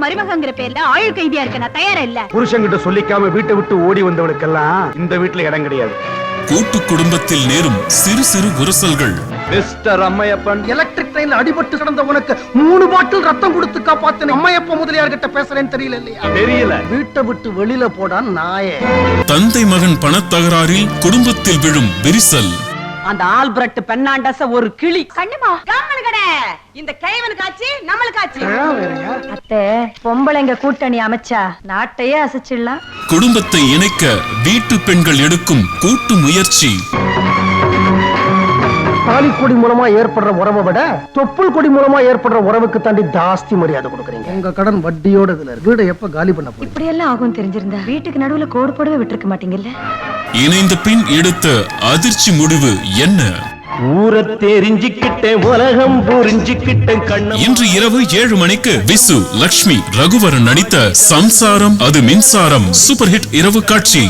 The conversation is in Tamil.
மருமகங்கிற பேர்ல ஆயுள் கைதியா இருக்க நான் தயாரா இல்ல. புருஷன்கிட்ட சொல்லிக்காம வீட்டை விட்டு ஓடி வந்தவளுக்கெல்லாம் இந்த வீட்டுல இடம் கிடையாது. கூட்டு குடும்பத்தில் நேரும் சிறு சிறு உரசல்கள். மிஸ்டர் அம்மையப்பன், எலக்ட்ரிக் ட்ரெயின்ல அடிபட்டு கிடந்த உனக்கு 3 பாட்டில் ரத்தம் கொடுத்து காப்பாத்தின அம்மையப்ப முதலியார்கிட்ட பேசுறேன்னு தெரியல இல்லையா? தெரியல. வீட்டை விட்டு வெளியில போடான் நாயே. தந்தை மகன் பணத்தகராறில் குடும்பத்தில் விழும் விரிசல். அந்த ஆல்பர்ட் பெர்னாண்டஸ் ஒரு கிளி. கண்ணுமா கம்மனுகடே, இந்த கைவனுக்கு ஆச்சு நம்மளுக்கு ஆச்சு. அத்தை, பொம்பளைங்க கூட்டணி அமைச்சா நாட்டையே அசைச்சிடலாம். குடும்பத்தை இணைக்க வீட்டு பெண்கள் எடுக்கும் கூட்டு முயற்சி. தாலிக்கொடி மூலமா ஏற்படுற உறவை விட தொப்புள் கொடி மூலமா ஏற்படுற உறவுக்கு தாண்டி ஜாஸ்தி மரியாதை கொடுக்குறீங்க. உங்க கடன் வட்டியோட இதுல வீடை எப்ப காலி பண்ண போறீங்க? இப்படி எல்லாம் ஆகும் தெரிஞ்சிருந்தா வீட்டுக்கு நடுவுல கோடு போடவே விட்டுருக்க மாட்டீங்கல்ல. இணைந்த பின் எடுத்த அதிர்ச்சி முடிவு என்ன? ஊரை தெரிஞ்சுக்கிட்டேன், உலகம் புரிஞ்சுக்கிட்டேன் கண்ணம். இன்று இரவு 7 மணிக்கு விசு, லக்ஷ்மி, ரகுவரன் நடித்த சம்சாரம் அது மின்சாரம் சூப்பர் ஹிட் இரவு காட்சி.